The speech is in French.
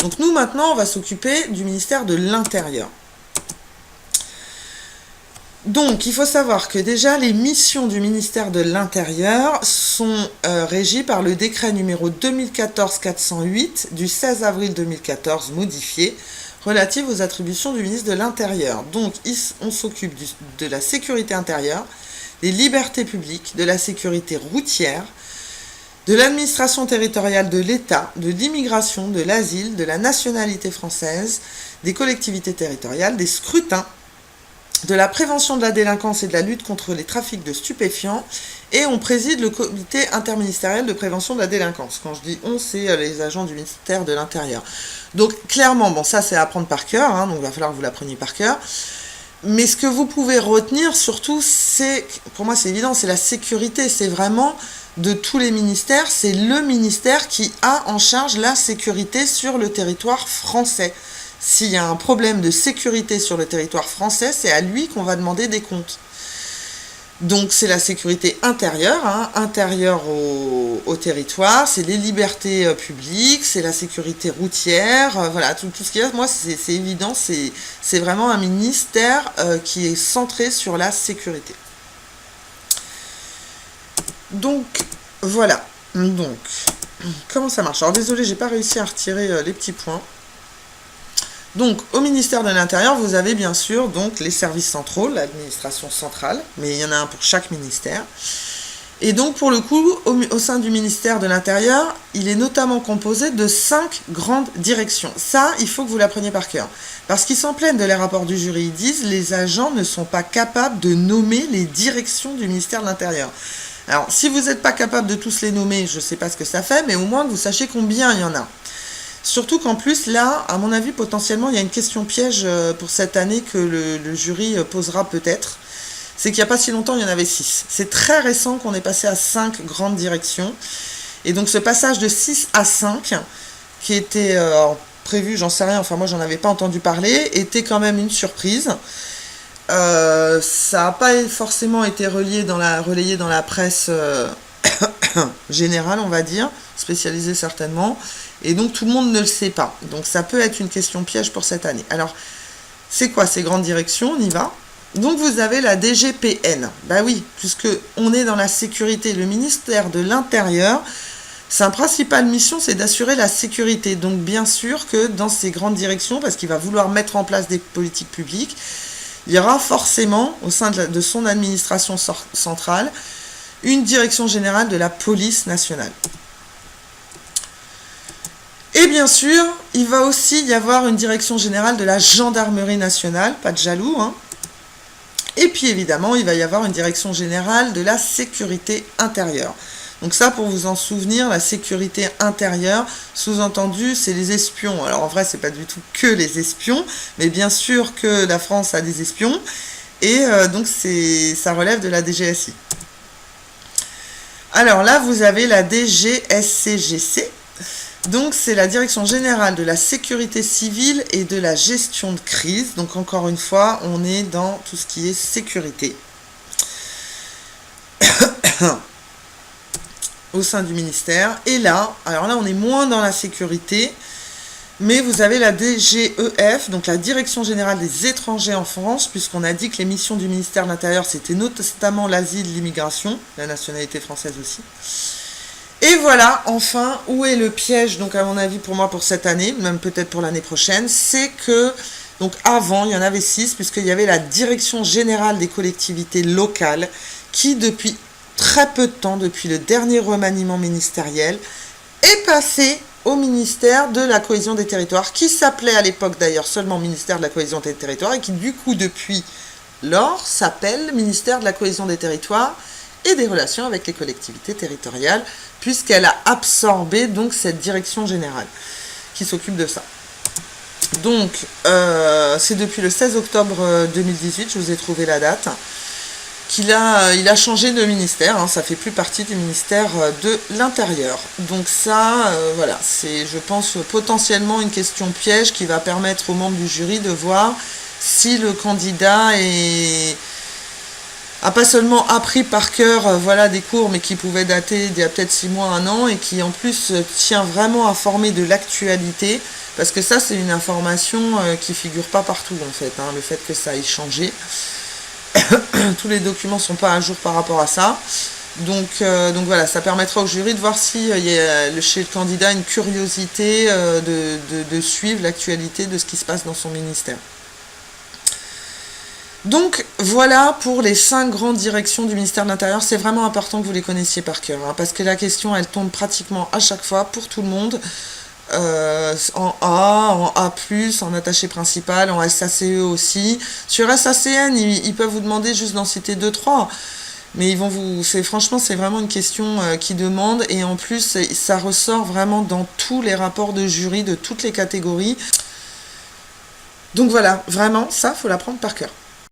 Donc nous, maintenant, on va s'occuper du ministère de l'Intérieur. Donc, il faut savoir que déjà, les missions du ministère de l'Intérieur sont régies par le décret numéro 2014-408 du 16 avril 2014 modifié, relative aux attributions du ministre de l'Intérieur. Donc, on s'occupe de la sécurité intérieure, des libertés publiques, de la sécurité routière, de l'administration territoriale de l'État, de l'immigration, de l'asile, de la nationalité française, des collectivités territoriales, des scrutins, de la prévention de la délinquance et de la lutte contre les trafics de stupéfiants, et on préside le comité interministériel de prévention de la délinquance. Quand je dis on, c'est les agents du ministère de l'Intérieur. Donc clairement, bon, ça c'est à apprendre par cœur, hein, donc il va falloir que vous l'appreniez par cœur. Mais ce que vous pouvez retenir surtout, c'est, pour moi c'est évident, c'est la sécurité. C'est vraiment de tous les ministères, c'est le ministère qui a en charge la sécurité sur le territoire français. S'il y a un problème de sécurité sur le territoire français, c'est à lui qu'on va demander des comptes. Donc c'est la sécurité intérieure, hein, intérieure au territoire, c'est les libertés publiques, c'est la sécurité routière, voilà, tout ce qu'il y a, moi c'est évident, c'est vraiment un ministère qui est centré sur la sécurité. Donc voilà, donc comment ça marche? Alors désolé, j'ai pas réussi à retirer les petits points. Donc, au ministère de l'Intérieur, vous avez bien sûr donc les services centraux, l'administration centrale, mais il y en a un pour chaque ministère. Et donc, pour le coup, au sein du ministère de l'Intérieur, il est notamment composé de 5 grandes directions. Ça, il faut que vous l'appreniez par cœur. Parce qu'ils s'en plaignent de les rapports du jury. Ils disent les agents ne sont pas capables de nommer les directions du ministère de l'Intérieur. Alors, si vous n'êtes pas capable de tous les nommer, je ne sais pas ce que ça fait, mais au moins que vous sachiez combien il y en a. Surtout qu'en plus, là, à mon avis, potentiellement, il y a une question piège pour cette année que le jury posera peut-être. C'est qu'il n'y a pas si longtemps, il y en avait 6. C'est très récent qu'on est passé à 5 grandes directions. Et donc, ce passage de 6 à 5, qui était prévu, j'en sais rien, enfin moi, j'en avais pas entendu parler, était quand même une surprise. Ça n'a pas forcément été relayé dans la presse générale, on va dire, spécialisée certainement. Et donc tout le monde ne le sait pas. Donc ça peut être une question piège pour cette année. Alors, c'est quoi ces grandes directions? On y va. Donc vous avez la DGPN. Bah oui, puisque on est dans la sécurité. Le ministère de l'Intérieur, sa principale mission, c'est d'assurer la sécurité. Donc bien sûr que dans ces grandes directions, parce qu'il va vouloir mettre en place des politiques publiques, il y aura forcément, au sein de son administration centrale, une direction générale de la police nationale. Et bien sûr, il va aussi y avoir une direction générale de la gendarmerie nationale, pas de jaloux, hein. Et puis évidemment, il va y avoir une direction générale de la sécurité intérieure. Donc ça, pour vous en souvenir, la sécurité intérieure, sous-entendu, c'est les espions. Alors en vrai, c'est pas du tout que les espions, mais bien sûr que la France a des espions, et donc ça relève de la DGSI. Alors là, vous avez la DGSCGC. Donc c'est la Direction Générale de la Sécurité Civile et de la Gestion de Crise. Donc encore une fois, on est dans tout ce qui est sécurité. Au sein du ministère. Et là, alors là on est moins dans la sécurité, mais vous avez la DGEF, donc la Direction Générale des Étrangers en France, puisqu'on a dit que les missions du ministère de l'Intérieur, c'était notamment l'asile, l'immigration, la nationalité française aussi. Et voilà, enfin, où est le piège, donc à mon avis pour moi pour cette année, même peut-être pour l'année prochaine, c'est que, donc avant, il y en avait 6, puisqu'il y avait la Direction Générale des Collectivités Locales, qui depuis très peu de temps, depuis le dernier remaniement ministériel, est passée au ministère de la Cohésion des Territoires, qui s'appelait à l'époque d'ailleurs seulement ministère de la Cohésion des Territoires, et qui du coup depuis lors s'appelle ministère de la Cohésion des Territoires et des relations avec les collectivités territoriales, puisqu'elle a absorbé donc cette direction générale qui s'occupe de ça. Donc, c'est depuis le 16 octobre 2018, je vous ai trouvé la date, il a changé de ministère, hein, ça fait plus partie du ministère de l'Intérieur. Donc ça, voilà, c'est, je pense, potentiellement une question piège qui va permettre aux membres du jury de voir si le candidat a pas seulement appris par cœur voilà, des cours, mais qui pouvaient dater d'il y a peut-être 6 mois, 1 an, et qui en plus tient vraiment à former de l'actualité, parce que ça c'est une information qui figure pas partout en fait, hein, le fait que ça ait changé. Tous les documents sont pas à jour par rapport à ça. Donc voilà, ça permettra au jury de voir s'il y a chez le candidat une curiosité de suivre l'actualité de ce qui se passe dans son ministère. Donc voilà pour les 5 grandes directions du ministère de l'Intérieur. C'est vraiment important que vous les connaissiez par cœur, hein, parce que la question elle tombe pratiquement à chaque fois pour tout le monde. En A, en A+, en attaché principal, en SACE aussi. Sur SACN, ils peuvent vous demander juste d'en citer 2-3. Mais franchement, c'est vraiment une question qui demande, et en plus, ça ressort vraiment dans tous les rapports de jury de toutes les catégories. Donc voilà, vraiment, ça, faut l'apprendre par cœur.